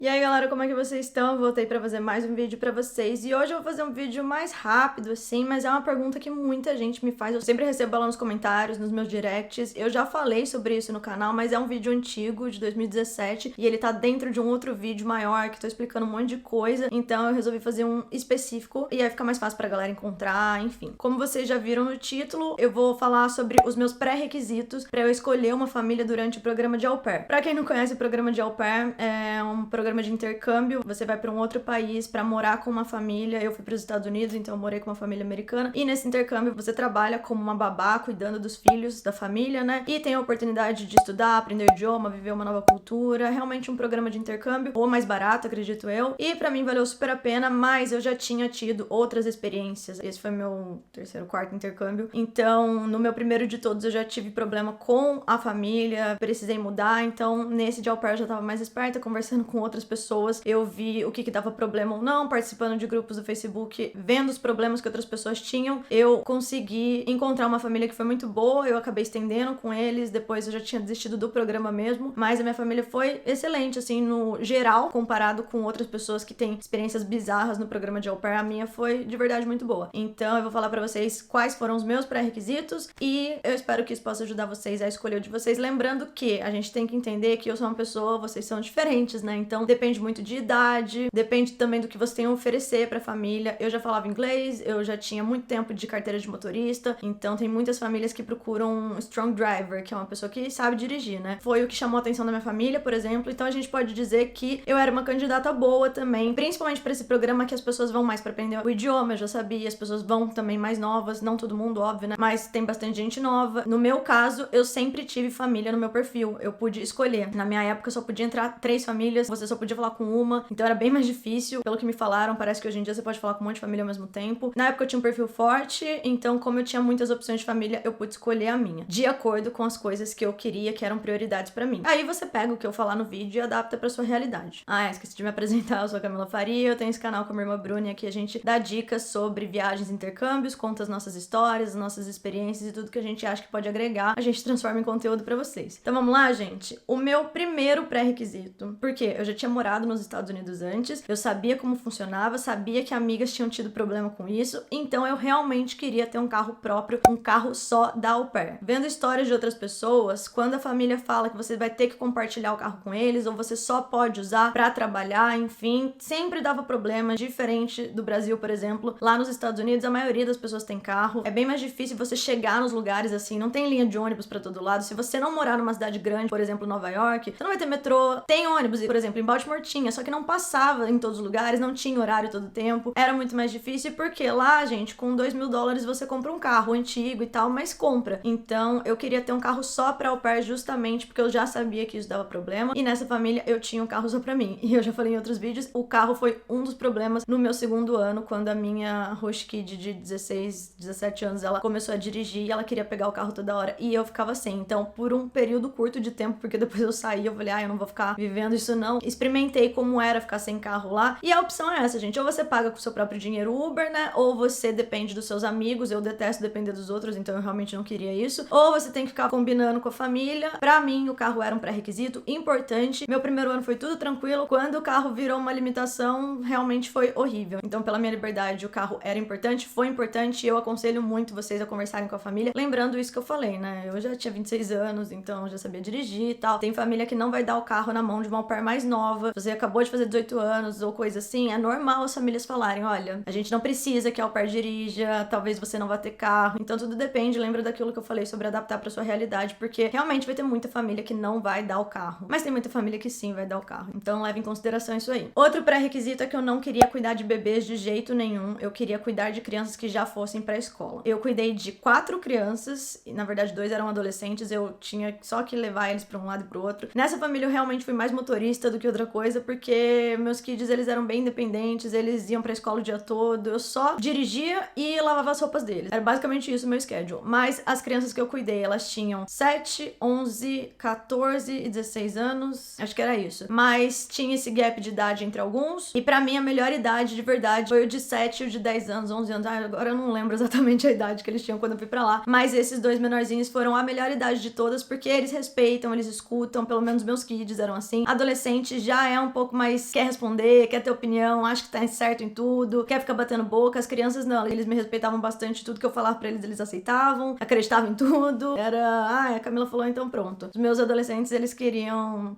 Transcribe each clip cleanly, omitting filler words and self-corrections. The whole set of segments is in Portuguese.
E aí galera, como é que vocês estão? Eu voltei pra fazer mais um vídeo pra vocês e hoje eu vou fazer um vídeo mais rápido assim, mas é uma pergunta que muita gente me faz, eu sempre recebo ela nos comentários, nos meus directs, eu já falei sobre isso no canal, mas é um vídeo antigo, de 2017, e ele tá dentro de um outro vídeo maior que tô explicando um monte de coisa, então eu resolvi fazer um específico e aí fica mais fácil pra galera encontrar, enfim. Como vocês já viram no título, eu vou falar sobre os meus pré-requisitos pra eu escolher uma família durante o programa de au pair. Pra quem não conhece, o programa de au pair é um programa de intercâmbio, você vai pra um outro país pra morar com uma família. Eu fui pros Estados Unidos, então eu morei com uma família americana, e nesse intercâmbio você trabalha como uma babá, cuidando dos filhos da família, né? E tem a oportunidade de estudar, aprender o idioma, viver uma nova cultura, realmente um programa de intercâmbio, ou mais barato, acredito eu, e pra mim valeu super a pena, mas eu já tinha tido outras experiências. Esse foi meu terceiro, quarto intercâmbio, então no meu primeiro de todos eu já tive problema com a família, precisei mudar, então nesse de au pair eu já tava mais esperta, conversando com outras pessoas, eu vi o que dava problema ou não, participando de grupos do Facebook, vendo os problemas que outras pessoas tinham, eu consegui encontrar uma família que foi muito boa, eu acabei estendendo com eles, depois eu já tinha desistido do programa mesmo, mas a minha família foi excelente, assim, no geral, comparado com outras pessoas que têm experiências bizarras no programa de au pair, a minha foi de verdade muito boa. Então eu vou falar pra vocês quais foram os meus pré-requisitos e eu espero que isso possa ajudar vocês a escolher o de vocês, lembrando que a gente tem que entender que eu sou uma pessoa, vocês são diferentes, né? Então depende muito de idade, depende também do que você tem a oferecer pra família. Eu já falava inglês, eu já tinha muito tempo de carteira de motorista, então tem muitas famílias que procuram um strong driver, que é uma pessoa que sabe dirigir, né? Foi o que chamou a atenção da minha família, por exemplo, então a gente pode dizer que eu era uma candidata boa também, principalmente pra esse programa que as pessoas vão mais pra aprender o idioma, eu já sabia, as pessoas vão também mais novas, não todo mundo, óbvio, né? Mas tem bastante gente nova. No meu caso, eu sempre tive família no meu perfil, eu pude escolher. Na minha época, eu só podia entrar 3 famílias, você só podia falar com uma, então era bem mais difícil. Pelo que me falaram, parece que hoje em dia você pode falar com um monte de família ao mesmo tempo. Na época eu tinha um perfil forte, então como eu tinha muitas opções de família, eu pude escolher a minha, de acordo com as coisas que eu queria, que eram prioridades pra mim. Aí você pega o que eu falar no vídeo e adapta pra sua realidade. Esqueci de me apresentar, eu sou a Camila Faria, eu tenho esse canal com a minha irmã Bruni, aqui a gente dá dicas sobre viagens e intercâmbios, conta as nossas histórias, as nossas experiências e tudo que a gente acha que pode agregar, a gente transforma em conteúdo pra vocês. Então vamos lá, gente? O meu primeiro pré-requisito, porque eu já tinha morado nos Estados Unidos antes, eu sabia como funcionava, sabia que amigas tinham tido problema com isso, então eu realmente queria ter um carro próprio, um carro só da au pair. Vendo histórias de outras pessoas, quando a família fala que você vai ter que compartilhar o carro com eles, ou você só pode usar pra trabalhar, enfim, sempre dava problema, diferente do Brasil, por exemplo. Lá nos Estados Unidos, a maioria das pessoas tem carro, é bem mais difícil você chegar nos lugares assim, não tem linha de ônibus pra todo lado. Se você não morar numa cidade grande, por exemplo, Nova York, você não vai ter metrô. Tem ônibus, por exemplo, em Baltimore tinha, só que não passava em todos os lugares, não tinha horário todo tempo. Era muito mais difícil porque lá, gente, com $2.000 você compra um carro antigo e tal, mas compra. Então, eu queria ter um carro só pra au pair justamente porque eu já sabia que isso dava problema. E nessa família eu tinha um carro só pra mim. E eu já falei em outros vídeos, o carro foi um dos problemas no meu segundo ano, quando a minha Roche Kid de 16, 17 anos, ela começou a dirigir e ela queria pegar o carro toda hora. E eu ficava sem. Então, por um período curto de tempo, porque depois eu saí, eu falei, eu não vou ficar vivendo isso não. Experimentei como era ficar sem carro lá. E a opção é essa, gente. Ou você paga com o seu próprio dinheiro Uber, né? Ou você depende dos seus amigos. Eu detesto depender dos outros, então eu realmente não queria isso. Ou você tem que ficar combinando com a família. Pra mim, o carro era um pré-requisito importante. Meu primeiro ano foi tudo tranquilo. Quando o carro virou uma limitação, realmente foi horrível. Então, pela minha liberdade, o carro era importante, foi importante, e eu aconselho muito vocês a conversarem com a família. Lembrando isso que eu falei, né? Eu já tinha 26 anos, então eu já sabia dirigir e tal. Tem família que não vai dar o carro na mão de uma au pair mais nova. Você acabou de fazer 18 anos ou coisa assim, é normal as famílias falarem, olha, a gente não precisa que a au pair dirija, talvez você não vá ter carro. Então tudo depende, lembra daquilo que eu falei sobre adaptar pra sua realidade, porque realmente vai ter muita família que não vai dar o carro. Mas tem muita família que sim vai dar o carro. Então leve em consideração isso aí. Outro pré-requisito é que eu não queria cuidar de bebês de jeito nenhum. Eu queria cuidar de crianças que já fossem pra escola. Eu cuidei de 4 crianças, e na verdade 2 eram adolescentes, eu tinha só que levar eles pra um lado e pro outro. Nessa família eu realmente fui mais motorista do que outra coisa, porque meus kids, eles eram bem independentes, eles iam pra escola o dia todo, eu só dirigia e lavava as roupas deles. Era basicamente isso o meu schedule. Mas as crianças que eu cuidei, elas tinham 7, 11, 14 e 16 anos, acho que era isso. Mas tinha esse gap de idade entre alguns, e pra mim a melhor idade de verdade foi o de 7 e o de 10 anos, 11 anos, agora eu não lembro exatamente a idade que eles tinham quando eu fui pra lá, mas esses 2 menorzinhos foram a melhor idade de todas, porque eles respeitam, eles escutam, pelo menos meus kids eram assim. Adolescentes já é um pouco mais quer responder, quer ter opinião, acha que tá certo em tudo, quer ficar batendo boca. As crianças não, eles me respeitavam bastante, tudo que eu falava pra eles aceitavam, acreditavam em tudo. A Camila falou, então pronto. Os meus adolescentes, eles queriam...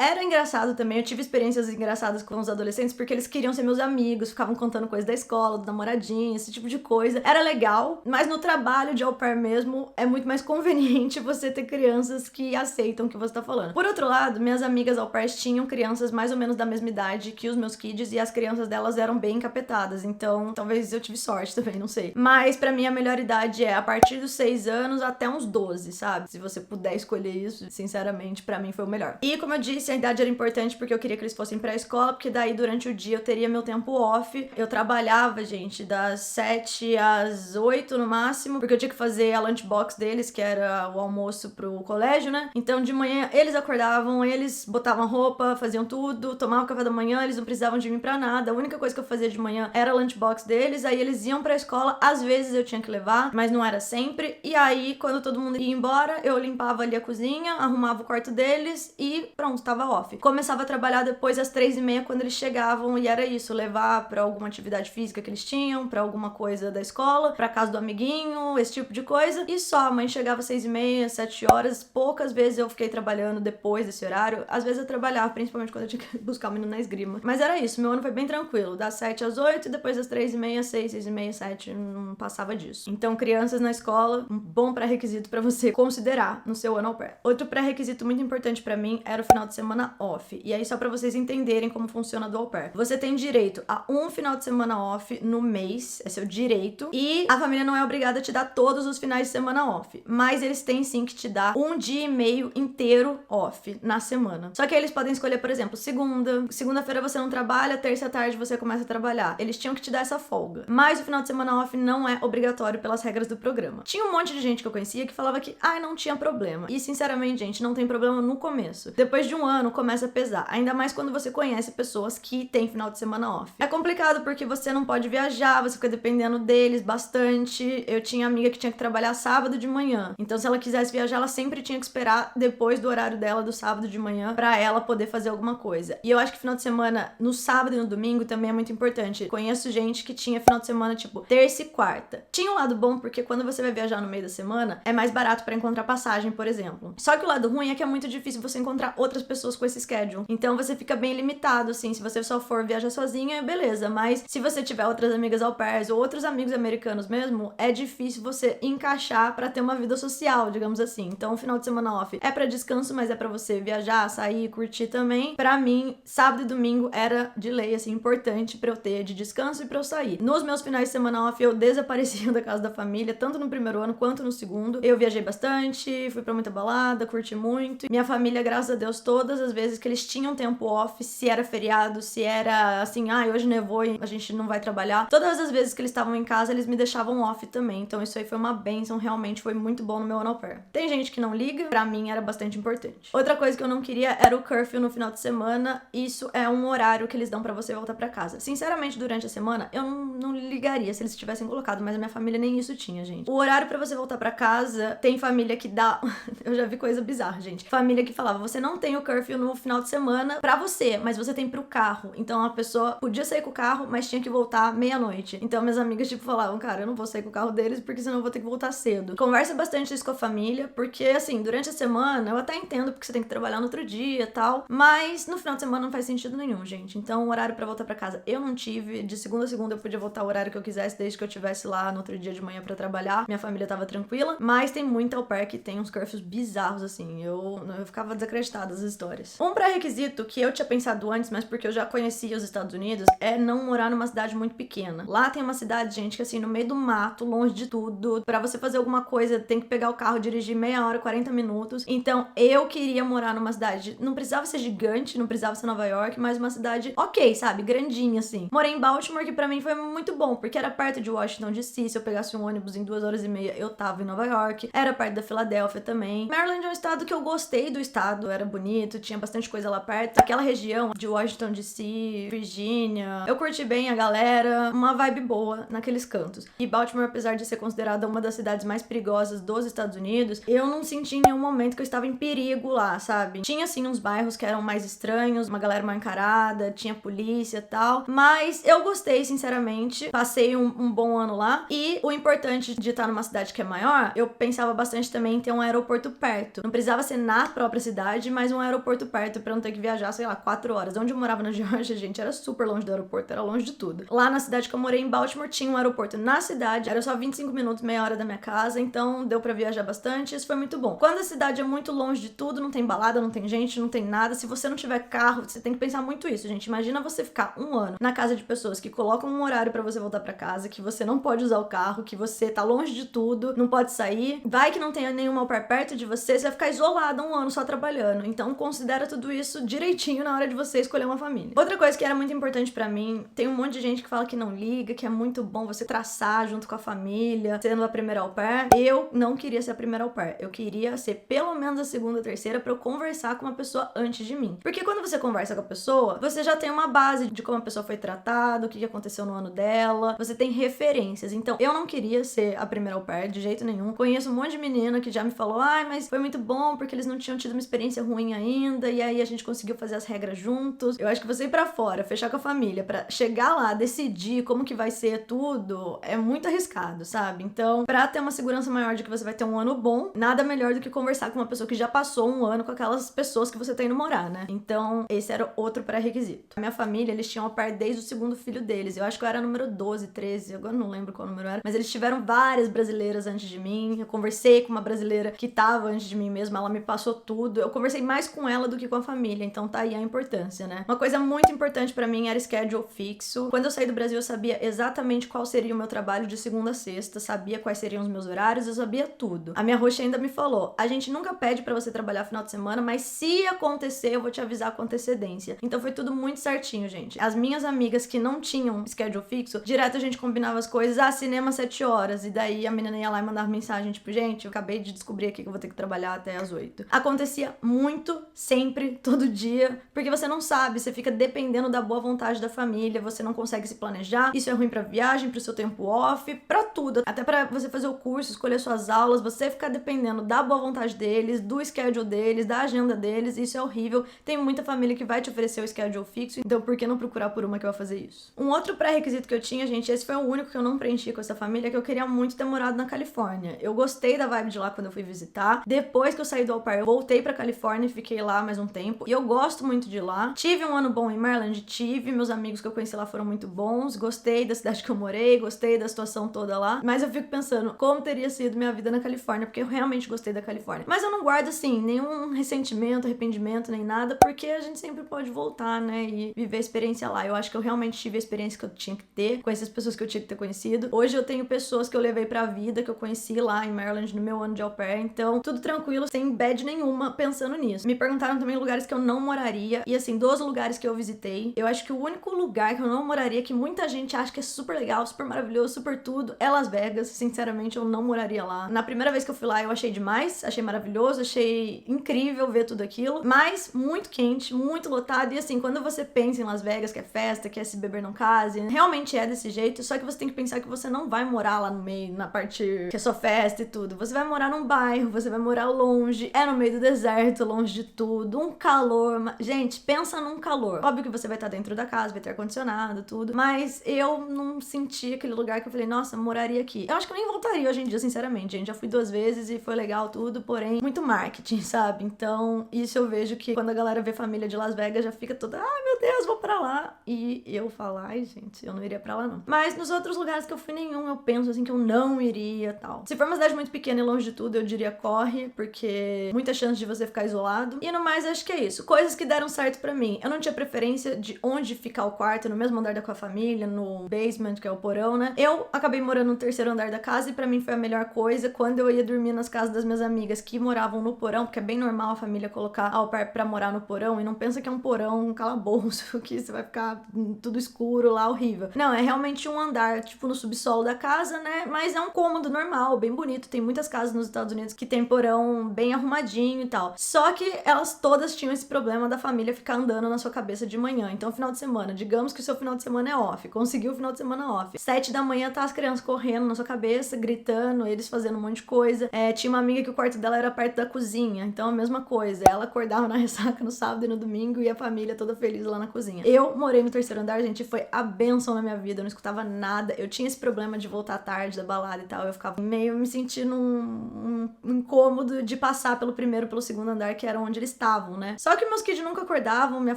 Era engraçado também, eu tive experiências engraçadas com os adolescentes porque eles queriam ser meus amigos, ficavam contando coisas da escola, do namoradinho, esse tipo de coisa. Era legal, mas no trabalho de au pair mesmo, é muito mais conveniente você ter crianças que aceitam o que você tá falando. Por outro lado, minhas amigas au pairs tinham crianças mais ou menos da mesma idade que os meus kids e as crianças delas eram bem encapetadas, então talvez eu tive sorte também, não sei. Mas pra mim a melhor idade é a partir dos 6 anos até uns 12, sabe? Se você puder escolher isso, sinceramente, pra mim foi o melhor. E como eu disse, a idade era importante porque eu queria que eles fossem pra escola, porque daí durante o dia eu teria meu tempo off. Eu trabalhava, gente, das 7 às 8 no máximo, porque eu tinha que fazer a lunchbox deles, que era o almoço pro colégio, né? Então de manhã eles acordavam, eles botavam roupa, faziam tudo, tomavam café da manhã, eles não precisavam de mim pra nada. A única coisa que eu fazia de manhã era a lunchbox deles, aí eles iam pra escola, às vezes eu tinha que levar, mas não era sempre. E aí, quando todo mundo ia embora, eu limpava ali a cozinha, arrumava o quarto deles e pronto, tava off. Começava a trabalhar depois às 3h30 quando eles chegavam e era isso, levar pra alguma atividade física que eles tinham, pra alguma coisa da escola, pra casa do amiguinho, esse tipo de coisa. E só, a mãe chegava às 6h30, 7 horas. Poucas vezes eu fiquei trabalhando depois desse horário. Às vezes eu trabalhava, principalmente quando eu tinha que buscar o menino na esgrima. Mas era isso, meu ano foi bem tranquilo, das 7 às 8 e depois das 3h30, 6, 6h30, 7, não passava disso. Então, crianças na escola, um bom pré-requisito pra você considerar no seu ano au pair. Outro pré-requisito muito importante pra mim era o final de semana off. E aí, só pra vocês entenderem como funciona do au pair. Você tem direito a um final de semana off no mês, é seu direito, e a família não é obrigada a te dar todos os finais de semana off, mas eles têm sim que te dar 1 dia e meio inteiro off na semana. Só que aí eles podem escolher, por exemplo, segunda-feira você não trabalha, terça à tarde você começa a trabalhar. Eles tinham que te dar essa folga. Mas o final de semana off não é obrigatório pelas regras do programa. Tinha um monte de gente que eu conhecia que falava que, não tinha problema. E sinceramente, gente, não tem problema no começo. Depois de um ano, começa a pesar. Ainda mais quando você conhece pessoas que têm final de semana off. É complicado porque você não pode viajar, você fica dependendo deles bastante. Eu tinha amiga que tinha que trabalhar sábado de manhã. Então, se ela quisesse viajar, ela sempre tinha que esperar depois do horário dela do sábado de manhã pra ela poder fazer alguma coisa. E eu acho que final de semana, no sábado e no domingo, também é muito importante. Conheço gente que tinha final de semana, tipo, terça e quarta. Tinha um lado bom porque quando você vai viajar no meio da semana, é mais barato pra encontrar passagem, por exemplo. Só que o lado ruim é que é muito difícil você encontrar outras pessoas com esse schedule. Então você fica bem limitado, assim. Se você só for viajar sozinha, beleza. Mas se você tiver outras amigas au pairs ou outros amigos americanos mesmo, é difícil você encaixar pra ter uma vida social, digamos assim. Então o final de semana off é pra descanso, mas é pra você viajar, sair, curtir também. Pra mim, sábado e domingo era de lei, assim, importante pra eu ter de descanso e pra eu sair. Nos meus finais de semana off, eu desaparecia da casa da família, tanto no primeiro ano quanto no segundo. Eu viajei bastante, fui pra muita balada, curti muito. Minha família, graças a Deus, todas as vezes que eles tinham tempo off, se era feriado, se era assim, hoje nevou e a gente não vai trabalhar. Todas as vezes que eles estavam em casa, eles me deixavam off também. Então isso aí foi uma bênção, realmente foi muito bom no meu ano au pair. Tem gente que não liga, pra mim era bastante importante. Outra coisa que eu não queria era o curfew no final de semana. Isso é um horário que eles dão pra você voltar pra casa. Sinceramente, durante a semana, eu não ligaria se eles tivessem colocado, mas a minha família nem isso tinha, gente. O horário pra você voltar pra casa, tem família que dá... Eu já vi coisa bizarra, gente. Família que falava, você não tem o curfew no final de semana pra você, mas você tem pro carro. Então a pessoa podia sair com o carro, mas tinha que voltar meia-noite. Então minhas amigas, tipo, falavam, cara, eu não vou sair com o carro deles porque senão eu vou ter que voltar cedo. Conversa bastante isso com a família, porque assim, durante a semana, eu até entendo porque você tem que trabalhar no outro dia e tal, mas no final de semana não faz sentido nenhum, gente. Então o horário pra voltar pra casa eu não tive. De segunda a segunda eu podia voltar o horário que eu quisesse, desde que eu estivesse lá no outro dia de manhã pra trabalhar. Minha família tava tranquila, mas tem muita au pair que tem uns curfews bizarros, assim. Eu ficava desacreditada das histórias. Um pré-requisito que eu tinha pensado antes, mas porque eu já conhecia os Estados Unidos, é não morar numa cidade muito pequena. Lá tem uma cidade, gente, que assim, no meio do mato, longe de tudo. Pra você fazer alguma coisa, tem que pegar o carro, dirigir meia hora, 40 minutos. Então, eu queria morar numa cidade, não precisava ser gigante, não precisava ser Nova York, mas uma cidade ok, sabe? Grandinha, assim. Morei em Baltimore, que pra mim foi muito bom, porque era perto de Washington DC. Se eu pegasse um ônibus em 2 horas e meia, eu tava em Nova York. Era perto da Filadélfia também. Maryland é um estado que eu gostei do estado, era bonito. bonito, tinha bastante coisa lá perto. Aquela região de Washington DC, Virgínia, eu curti bem a galera, uma vibe boa naqueles cantos. E Baltimore, apesar de ser considerada uma das cidades mais perigosas dos Estados Unidos, eu não senti em nenhum momento que eu estava em perigo lá, sabe? Tinha, assim, uns bairros que eram mais estranhos, uma galera mal encarada, tinha polícia e tal, mas eu gostei, sinceramente. Passei um bom ano lá. E o importante de estar numa cidade que é maior, eu pensava bastante também em ter um aeroporto perto. Não precisava ser na própria cidade, mas um aeroporto perto pra eu não ter que viajar, sei lá, 4 horas. Onde eu morava na Geórgia, gente, era super longe do aeroporto, era longe de tudo. Lá na cidade que eu morei, em Baltimore, tinha um aeroporto na cidade, era só 25 minutos, meia hora da minha casa, então deu pra viajar bastante, isso foi muito bom. Quando a cidade é muito longe de tudo, não tem balada, não tem gente, não tem nada, se você não tiver carro, você tem que pensar muito isso, gente. Imagina você ficar um ano na casa de pessoas que colocam um horário pra você voltar pra casa, que você não pode usar o carro, que você tá longe de tudo, não pode sair, vai que não tenha nenhuma au pair perto de você vai ficar isolada um ano só trabalhando. Então considera tudo isso direitinho na hora de você escolher uma família. Outra coisa que era muito importante pra mim, tem um monte de gente que fala que não liga, que é muito bom você traçar junto com a família, sendo a primeira au pair. Eu não queria ser a primeira au pair, eu queria ser pelo menos a segunda, terceira, pra eu conversar com uma pessoa antes de mim. Porque quando você conversa com a pessoa, você já tem uma base de como a pessoa foi tratada, o que aconteceu no ano dela, você tem referências. Então eu não queria ser a primeira au pair de jeito nenhum. Conheço um monte de menina que já me falou, mas foi muito bom porque eles não tinham tido uma experiência ruim ainda, e aí a gente conseguiu fazer as regras juntos. Eu acho que você ir pra fora, fechar com a família, pra chegar lá, decidir como que vai ser tudo, é muito arriscado, sabe? Então, pra ter uma segurança maior de que você vai ter um ano bom, nada melhor do que conversar com uma pessoa que já passou um ano com aquelas pessoas que você tá indo morar, né? Então, esse era outro pré-requisito. A minha família, eles tinham au pair desde o segundo filho deles. Eu acho que eu era número 12, 13, agora não lembro qual número era, mas eles tiveram várias brasileiras antes de mim. Eu conversei com uma brasileira que tava antes de mim mesmo, ela me passou tudo. Eu conversei mais com ela do que com a família, então tá aí a importância, né? Uma coisa muito importante pra mim era schedule fixo. Quando eu saí do Brasil, eu sabia exatamente qual seria o meu trabalho de segunda a sexta, sabia quais seriam os meus horários, eu sabia tudo. A minha host ainda me falou, a gente nunca pede pra você trabalhar final de semana, mas se acontecer, eu vou te avisar com antecedência. Então foi tudo muito certinho, gente. As minhas amigas que não tinham schedule fixo, direto a gente combinava as coisas, cinema 7 horas, e daí a menina ia lá e mandava mensagem, tipo, gente, eu acabei de descobrir aqui que eu vou ter que trabalhar até as 8. Acontecia muito, sempre, todo dia, porque você não sabe, você fica dependendo da boa vontade da família, você não consegue se planejar, isso é ruim pra viagem, pro seu tempo off, pra tudo, até pra você fazer o curso, escolher suas aulas, você ficar dependendo da boa vontade deles, do schedule deles, da agenda deles, isso é horrível. Tem muita família que vai te oferecer o schedule fixo, então por que não procurar por uma que vai fazer isso? Um outro pré-requisito que eu tinha, gente, esse foi o único que eu não preenchi com essa família, que eu queria muito ter morado na Califórnia. Eu gostei da vibe de lá quando eu fui visitar. Depois que eu saí do au pair, eu voltei pra Califórnia e fiquei lá mais um tempo. E eu gosto muito de lá. Tive um ano bom em Maryland, tive. Meus amigos que eu conheci lá foram muito bons. Gostei da cidade que eu morei, gostei da situação toda lá. Mas eu fico pensando como teria sido minha vida na Califórnia, porque eu realmente gostei da Califórnia. Mas eu não guardo, assim, nenhum ressentimento, arrependimento, nem nada, porque a gente sempre pode voltar, né, e viver a experiência lá. Eu acho que eu realmente tive a experiência que eu tinha que ter, com essas pessoas que eu tinha que ter conhecido. Hoje eu tenho pessoas que eu levei pra vida, que eu conheci lá em Maryland no meu ano de au pair, então tudo tranquilo, sem bad nenhuma pensando nisso. Me perguntaram também lugares que eu não moraria, e assim, dos lugares que eu visitei, eu acho que o único lugar que eu não moraria, que muita gente acha que é super legal, super maravilhoso, super tudo, é Las Vegas. Sinceramente, eu não moraria lá. Na primeira vez que eu fui lá, eu achei demais, achei maravilhoso, achei incrível ver tudo aquilo, mas muito quente, muito lotado, e assim, quando você pensa em Las Vegas, que é festa, que é se beber não case, realmente é desse jeito, só que você tem que pensar que você não vai morar lá no meio, na parte que é só festa e tudo. Você vai morar num bairro, você vai morar longe, é no meio do deserto, longe de tudo, um calor. Gente, pensa num calor. Óbvio que você vai estar dentro da casa, vai ter ar-condicionado, tudo, mas eu não senti aquele lugar que eu falei, nossa, moraria aqui. Eu acho que eu nem voltaria hoje em dia, sinceramente, gente. Já fui 2 vezes e foi legal tudo, porém, muito marketing, sabe? Então, isso eu vejo que quando a galera vê família de Las Vegas, já fica toda, ai meu Deus, vou pra lá. E eu falo, ai gente, eu não iria pra lá não. Mas nos outros lugares que eu fui nenhum, eu penso assim que eu não iria, tal. Se for uma cidade muito pequena e longe de tudo, eu diria corre, porque muita chance de você ficar isolado. E no mais, acho que é isso. Coisas que deram certo pra mim. Eu não tinha preferência de onde ficar o quarto, no mesmo andar da com a família, no basement, que é o porão, né? Eu acabei morando no 3º andar da casa e pra mim foi a melhor coisa quando eu ia dormir nas casas das minhas amigas que moravam no porão, porque é bem normal a família colocar au pair pra morar no porão, e não pensa que é um porão, um calabouço, que você vai ficar tudo escuro lá, horrível. Não, é realmente um andar, tipo no subsolo da casa, né? Mas é um cômodo normal, bem bonito. Tem muitas casas nos Estados Unidos que tem porão bem arrumadinho e tal. Só que elas todas tinham esse problema da família ficar andando na sua cabeça de manhã. Então, final de semana, digamos que o seu final de semana é off, conseguiu o final de semana off. 7 da manhã tá as crianças correndo na sua cabeça, gritando, eles fazendo um monte de coisa. Tinha uma amiga que o quarto dela era perto da cozinha, então a mesma coisa. Ela acordava na ressaca no sábado e no domingo e a família toda feliz lá na cozinha. Eu morei no terceiro andar, gente, foi a bênção na minha vida, eu não escutava nada. Eu tinha esse problema de voltar tarde da balada e tal, eu ficava meio me sentindo um incômodo de passar pelo primeiro, pelo segundo andar, que era onde eles estavam, né? Só que meus kids nunca acordavam, minha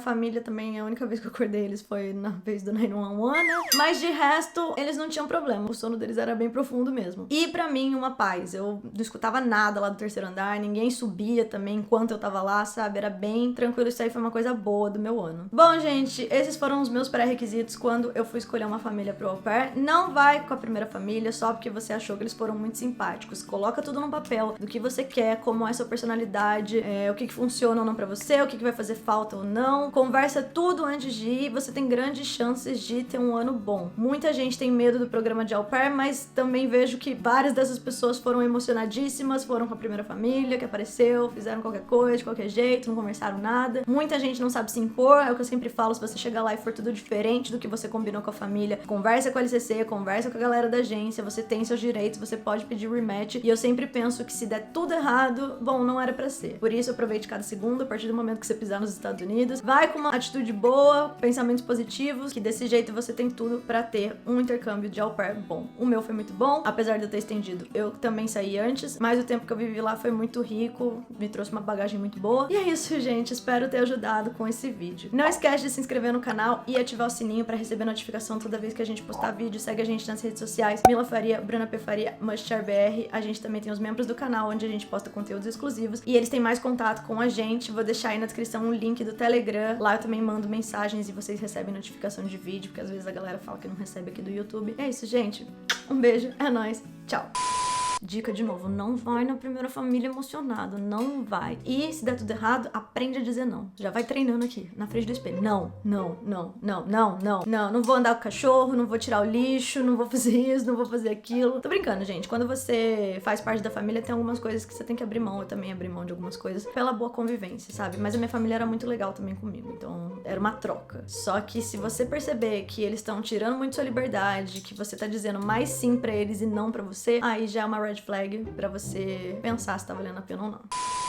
família também, a única vez que eu acordei eles foi na vez do 911, né? Mas de resto, eles não tinham problema, o sono deles era bem profundo mesmo. E pra mim, uma paz, eu não escutava nada lá do terceiro andar, ninguém subia também enquanto eu tava lá, sabe? Era bem tranquilo, isso aí foi uma coisa boa do meu ano. Bom, gente, esses foram os meus pré-requisitos quando eu fui escolher uma família pro au pair. Não vai com a primeira família só porque você achou que eles foram muito simpáticos. Coloca tudo no papel do que você quer, como é a sua personalidade, o que funciona ou não pra você, o que vai fazer falta ou não. Conversa tudo antes de ir, você tem grandes chances de ter um ano bom. Muita gente tem medo do programa de au pair, mas também vejo que várias dessas pessoas foram emocionadíssimas, foram com a primeira família que apareceu, fizeram qualquer coisa, de qualquer jeito, não conversaram nada. Muita gente não sabe se impor, é o que eu sempre falo, se você chegar lá e for tudo diferente do que você combinou com a família, conversa com a LCC, conversa com a galera da agência, você tem seus direitos, você pode pedir rematch, e eu sempre penso que se der tudo errado, bom, não era pra ser. Por isso, aproveite cada segundo, a partir do momento que você pisar nos Estados Unidos, vai com uma atitude boa, pensamentos positivos, que desse jeito você tem tudo pra ter um intercâmbio de au pair bom. O meu foi muito bom, apesar de eu ter estendido, eu também saí antes, mas o tempo que eu vivi lá foi muito rico, me trouxe uma bagagem muito boa. E é isso, gente, espero ter ajudado com esse vídeo. Não esquece de se inscrever no canal e ativar o sininho pra receber notificação toda vez que a gente postar vídeo. Segue a gente nas redes sociais, Mila Faria, Bruna P. Faria, MustShareBR. A gente também tem os membros do canal, onde a gente posta conteúdos exclusivos e eles têm mais contato com a gente. Vou deixar aí na descrição um link do Telegram. Lá eu também mando mensagens e vocês recebem notificação de vídeo, porque às vezes a galera fala que não recebe aqui do YouTube. É isso, gente. Um beijo, é nóis, tchau! Dica de novo, não vai na primeira família emocionado, não vai. E se der tudo errado, aprende a dizer não. Já vai treinando aqui, na frente do espelho. Não, não, não, não, não, não, não. Não vou andar com o cachorro, não vou tirar o lixo, não vou fazer isso, não vou fazer aquilo. Tô brincando, gente. Quando você faz parte da família, tem algumas coisas que você tem que abrir mão. Eu também abri mão de algumas coisas pela boa convivência, sabe? Mas a minha família era muito legal também comigo, então era uma troca. Só que se você perceber que eles estão tirando muito sua liberdade, que você tá dizendo mais sim pra eles e não pra você, aí já é uma red flag pra você pensar se tá valendo a pena ou não.